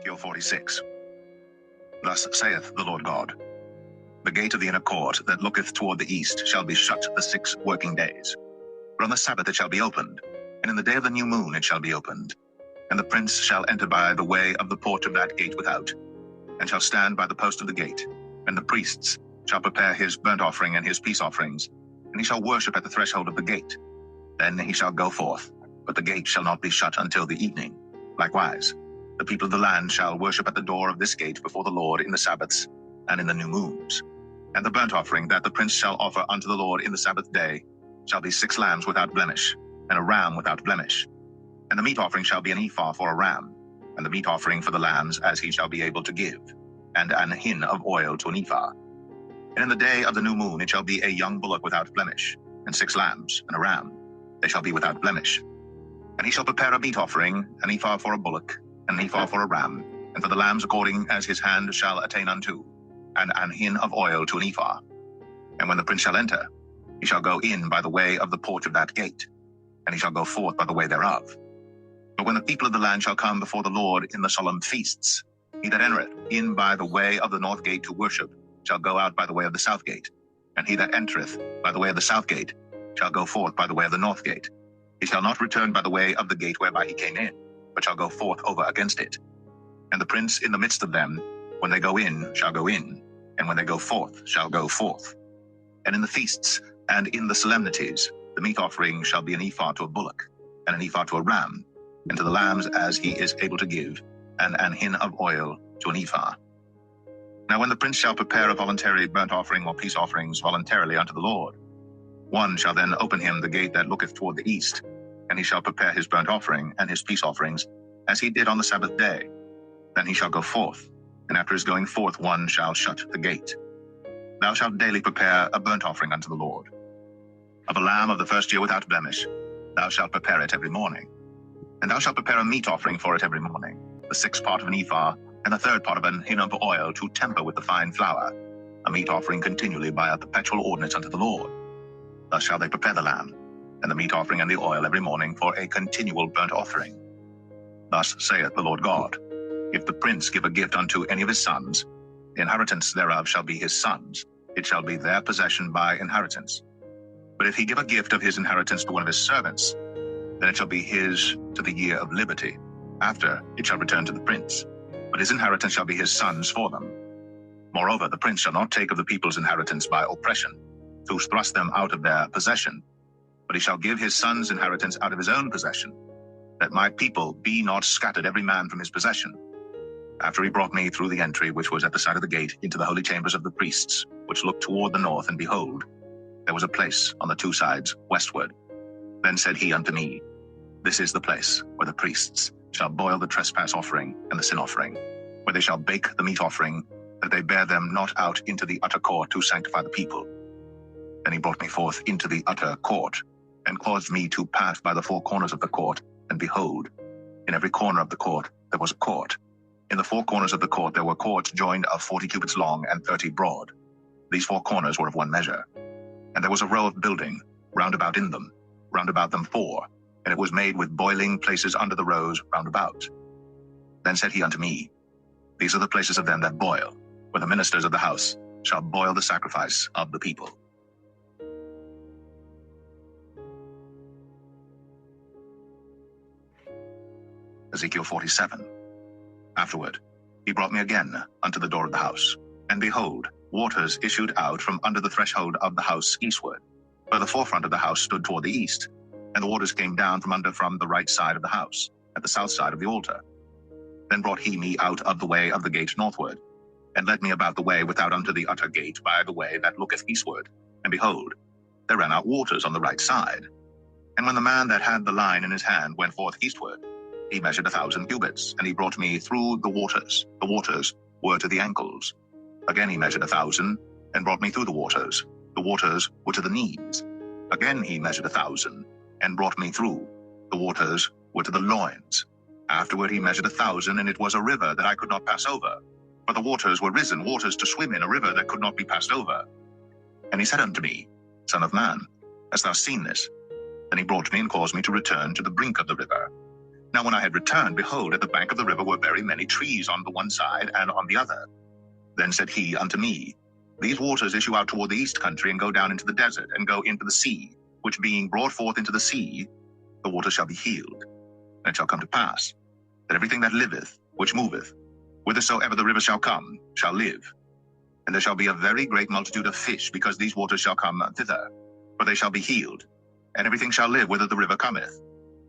Ezekiel 46. Thus saith the Lord God, The gate of the inner court that looketh toward the east shall be shut the 6 working days. But on the Sabbath it shall be opened, and in the day of the new moon it shall be opened. And the prince shall enter by the way of the porch of that gate without, and shall stand by the post of the gate. And the priests shall prepare his burnt offering and his peace offerings, and he shall worship at the threshold of the gate. Then he shall go forth, but the gate shall not be shut until the evening. Likewise, the people of the land shall worship at the door of this gate before the Lord in the Sabbaths and in the new moons. And the burnt offering that the prince shall offer unto the Lord in the Sabbath day shall be 6 lambs without blemish, and a ram without blemish. And the meat offering shall be an ephah for a ram, and the meat offering for the lambs as he shall be able to give, and an hin of oil to an ephah. And in the day of the new moon it shall be a young bullock without blemish, and 6 lambs, and a ram. They shall be without blemish. And he shall prepare a meat offering, an ephah for a bullock, an ephah for a ram, and for the lambs according as his hand shall attain unto, and an hin of oil to an ephah. And when the prince shall enter, he shall go in by the way of the porch of that gate, and he shall go forth by the way thereof. But when the people of the land shall come before the Lord in the solemn feasts, he that entereth in by the way of the north gate to worship shall go out by the way of the south gate, and he that entereth by the way of the south gate shall go forth by the way of the north gate. He shall not return by the way of the gate whereby he came in, but shall go forth over against it. And the prince in the midst of them, when they go in, shall go in, and when they go forth, shall go forth. And in the feasts and in the solemnities, the meat offering shall be an ephah to a bullock, and an ephah to a ram, and to the lambs as he is able to give, and an hin of oil to an ephah. Now when the prince shall prepare a voluntary burnt offering or peace offerings voluntarily unto the Lord, one shall then open him the gate that looketh toward the east, and he shall prepare his burnt offering and his peace offerings, as he did on the Sabbath day. Then he shall go forth, and after his going forth one shall shut the gate. Thou shalt daily prepare a burnt offering unto the Lord. Of a lamb of the first year without blemish, thou shalt prepare it every morning. And thou shalt prepare a meat offering for it every morning, the 6th part of an ephah, and the 3rd part of an hin of oil to temper with the fine flour, a meat offering continually by a perpetual ordinance unto the Lord. Thus shall they prepare the lamb, and the meat offering and the oil every morning for a continual burnt offering. Thus saith the Lord God, If the prince give a gift unto any of his sons, the inheritance thereof shall be his sons, it shall be their possession by inheritance. But if he give a gift of his inheritance to one of his servants, then it shall be his to the year of liberty. After it shall return to the prince, but his inheritance shall be his sons for them. Moreover, the prince shall not take of the people's inheritance by oppression, to thrust them out of their possession, but he shall give his son's inheritance out of his own possession, that my people be not scattered every man from his possession. After he brought me through the entry which was at the side of the gate into the holy chambers of the priests, which looked toward the north, and behold, there was a place on the 2 sides westward. Then said he unto me, This is the place where the priests shall boil the trespass offering and the sin offering, where they shall bake the meat offering, that they bear them not out into the utter court to sanctify the people. Then he brought me forth into the utter court, and caused me to pass by the 4 corners of the court, and behold, in every corner of the court there was a court. In the 4 corners of the court there were courts joined of 40 cubits long and 30 broad. These 4 corners were of one measure. And there was a row of building round about in them, round about them 4, and it was made with boiling places under the rows round about. Then said he unto me, These are the places of them that boil, where the ministers of the house shall boil the sacrifice of the people. Ezekiel 47. Afterward, he brought me again unto the door of the house, and behold, waters issued out from under the threshold of the house eastward, where the forefront of the house stood toward the east, and the waters came down from the right side of the house, at the south side of the altar. Then brought he me out of the way of the gate northward, and led me about the way without unto the utter gate by the way that looketh eastward, and behold, there ran out waters on the right side. And when the man that had the line in his hand went forth eastward, he measured 1,000 cubits, and he brought me through the waters. The waters were to the ankles. Again he measured 1,000, and brought me through the waters. The waters were to the knees. Again he measured 1,000, and brought me through. The waters were to the loins. Afterward he measured 1,000, and it was a river that I could not pass over. For the waters were risen, waters to swim in, a river that could not be passed over. And he said unto me, Son of man, hast thou seen this? Then he brought me and caused me to return to the brink of the river. Now when I had returned, behold, at the bank of the river were very many trees on the one side and on the other. Then said he unto me, These waters issue out toward the east country, and go down into the desert, and go into the sea, which being brought forth into the sea, the waters shall be healed. And it shall come to pass, that everything that liveth, which moveth, whithersoever the river shall come, shall live. And there shall be a very great multitude of fish, because these waters shall come thither, for they shall be healed. And everything shall live whither the river cometh.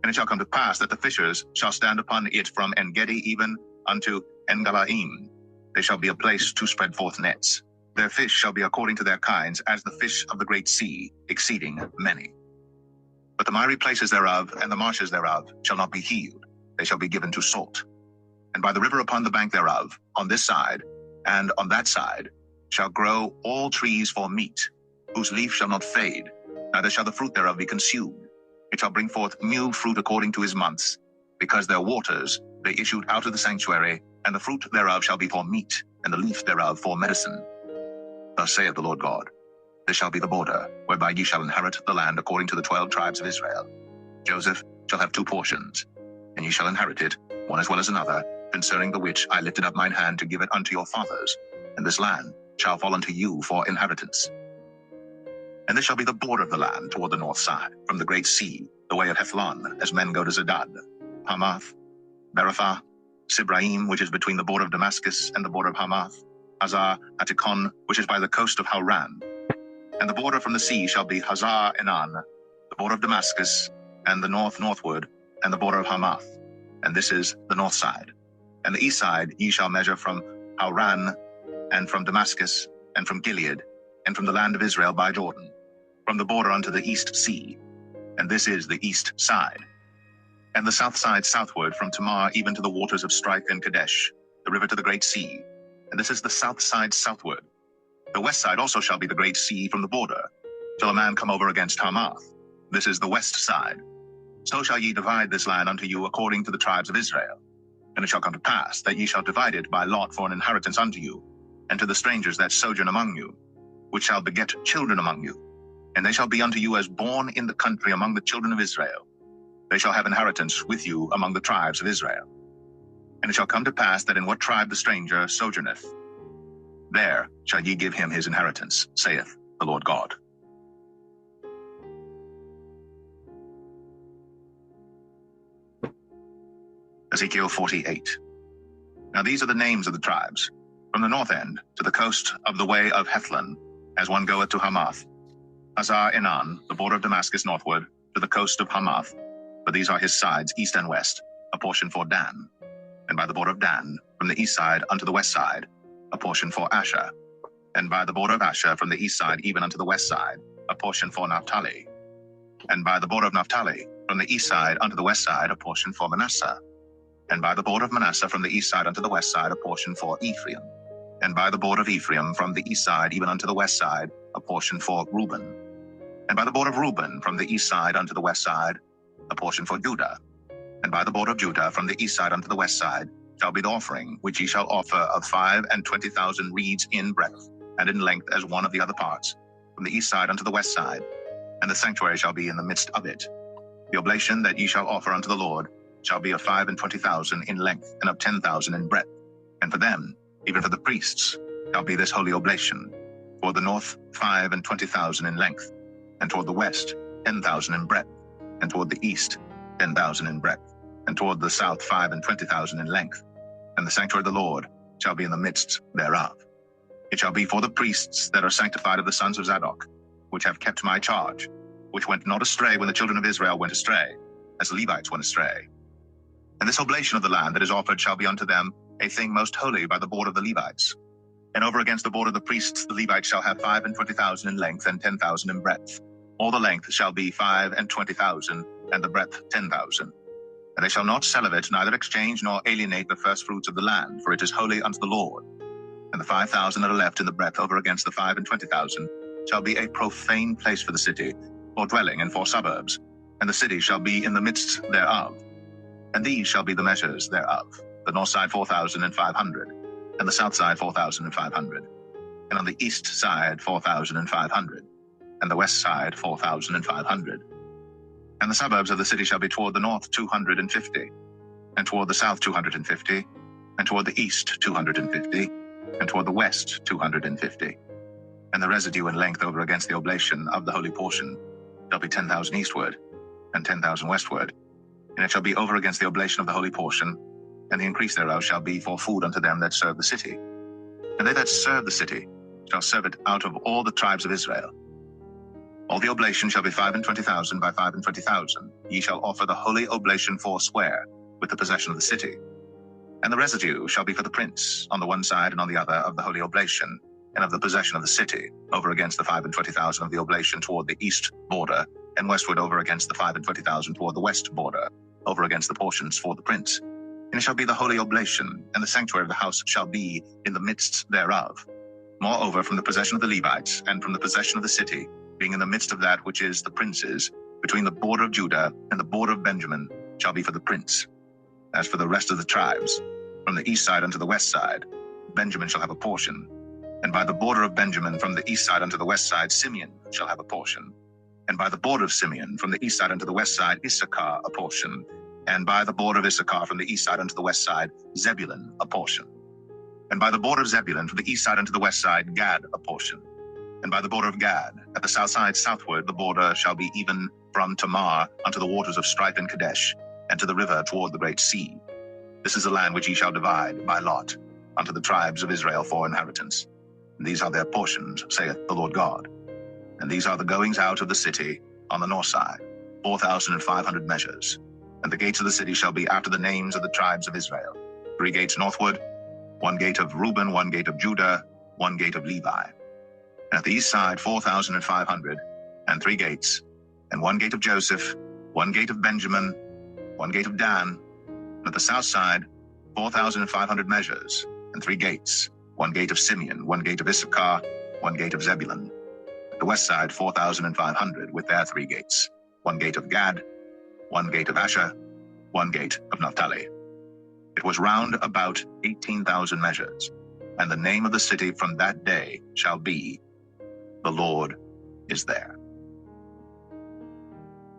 And it shall come to pass that the fishers shall stand upon it from En-gedi even unto En-galaim. They shall be a place to spread forth nets. Their fish shall be according to their kinds, as the fish of the great sea, exceeding many. But the miry places thereof and the marshes thereof shall not be healed. They shall be given to salt. And by the river upon the bank thereof, on this side and on that side, shall grow all trees for meat, whose leaf shall not fade, neither shall the fruit thereof be consumed. It shall bring forth new fruit according to his months, because their waters they issued out of the sanctuary, and the fruit thereof shall be for meat, and the leaf thereof for medicine. Thus saith the Lord God, This shall be the border, whereby ye shall inherit the land according to the 12 tribes of Israel. Joseph shall have 2 portions, and ye shall inherit it, one as well as another, concerning the which I lifted up mine hand to give it unto your fathers, and this land shall fall unto you for inheritance. And this shall be the border of the land toward the north side, from the great sea, the way of Hethlon, as men go to Zedad, Hamath, Berothah, Sibraim, which is between the border of Damascus and the border of Hamath, Hazar Atikon, which is by the coast of Hauran. And the border from the sea shall be Hazar Enan, the border of Damascus, and the northward, and the border of Hamath. And this is the north side. And the east side ye shall measure from Hauran, and from Damascus, and from Gilead, and from the land of Israel by Jordan, from the border unto the east sea. And this is the east side. And the south side southward, from Tamar even to the waters of Strife and Kadesh, the river to the great sea. And this is the south side southward. The west side also shall be the great sea from the border, till a man come over against Hamath. This is the west side. So shall ye divide this land unto you according to the tribes of Israel. And it shall come to pass that ye shall divide it by lot for an inheritance unto you, and to the strangers that sojourn among you, which shall beget children among you. And they shall be unto you as born in the country among the children of Israel. They shall have inheritance with you among the tribes of Israel. And it shall come to pass that in what tribe the stranger sojourneth, there shall ye give him his inheritance, saith the Lord God. Ezekiel 48. Now these are the names of the tribes, from the north end to the coast of the way of Hethlon, as one goeth to Hamath. Hazar Enan, the border of Damascus northward, to the coast of Hamath, for these are his sides, east and west, a portion for Dan. And by the border of Dan, from the east side unto the west side, a portion for Asher. And by the border of Asher, from the east side even unto the west side, a portion for Naphtali. And by the border of Naphtali, from the east side unto the west side, a portion for Manasseh. And by the border of Manasseh, from the east side unto the west side, a portion for Ephraim. And by the border of Ephraim, from the east side even unto the west side, a portion for Reuben. And by the border of Reuben, from the east side unto the west side, a portion for Judah. And by the border of Judah, from the east side unto the west side, shall be the offering which ye shall offer of 25,000 reeds in breadth, and in length as one of the other parts, from the east side unto the west side, and the sanctuary shall be in the midst of it. The oblation that ye shall offer unto the Lord shall be of 25,000 in length, and of 10,000 in breadth. And for them, even for the priests, shall be this holy oblation. Toward the north 25,000 in length, and toward the west 10,000 in breadth, and toward the east 10,000 in breadth, and toward the south 25,000 in length. And the sanctuary of the Lord shall be in the midst thereof. It shall be for the priests that are sanctified of the sons of Zadok, which have kept my charge, which went not astray when the children of Israel went astray, as the Levites went astray. And this oblation of the land that is offered shall be unto them a thing most holy by the border of the Levites. And over against the border of the priests the Levites shall have 25,000 in length, and 10,000 in breadth. All the length shall be 25,000, and the breadth 10,000. And they shall not sell of it, neither exchange nor alienate the first fruits of the land, for it is holy unto the Lord. And the 5,000 that are left in the breadth over against the 25,000 shall be a profane place for the city, for dwelling and for suburbs, and the city shall be in the midst thereof. And these shall be the measures thereof: the north side 4,500, and the south side 4,500, and on the east side 4,500, and the west side 4,500. And the suburbs of the city shall be toward the north 250, and toward the south 250, and toward the east 250, and toward the west 250. And the residue in length over against the oblation of the holy portion shall be 10,000 eastward, and 10,000 westward. And it shall be over against the oblation of the holy portion, and the increase thereof shall be for food unto them that serve the city. And they that serve the city shall serve it out of all the tribes of Israel. All the oblation shall be 25,000 by 25,000. Ye shall offer the holy oblation foursquare, with the possession of the city. And the residue shall be for the prince, on the one side and on the other of the holy oblation, and of the possession of the city, over against the 25,000 of the oblation toward the east border, and westward over against the 25,000 toward the west border, over against the portions for the prince. And it shall be the holy oblation, and the sanctuary of the house shall be in the midst thereof. Moreover, from the possession of the Levites, and from the possession of the city, being in the midst of that which is the prince's, between the border of Judah and the border of Benjamin, shall be for the prince. As for the rest of the tribes, from the east side unto the west side, Benjamin shall have a portion. And by the border of Benjamin, from the east side unto the west side, Simeon shall have a portion. And by the border of Simeon, from the east side unto the west side, Issachar a portion. And by the border of Issachar, from the east side unto the west side, Zebulun a portion. And by the border of Zebulun, from the east side unto the west side, Gad a portion. And by the border of Gad, at the south side southward, the border shall be even from Tamar unto the waters of Strife in Kadesh, and to the river toward the great sea. This is the land which ye shall divide by lot unto the tribes of Israel for inheritance. And these are their portions, saith the Lord God. And these are the goings out of the city on the north side, 4,500 measures. And the gates of the city shall be after the names of the tribes of Israel. 3 gates northward, 1 gate of Reuben, 1 gate of Judah, 1 gate of Levi. And at the east side 4,500, and 3 gates, and 1 gate of Joseph, 1 gate of Benjamin, 1 gate of Dan. And at the south side 4,500 measures, and 3 gates, 1 gate of Simeon, 1 gate of Issachar, 1 gate of Zebulun. At the west side 4,500, with their 3 gates, 1 gate of Gad, 1 gate of Asher, 1 gate of Naphtali. It was round about 18,000 measures, and the name of the city from that day shall be, The Lord is there.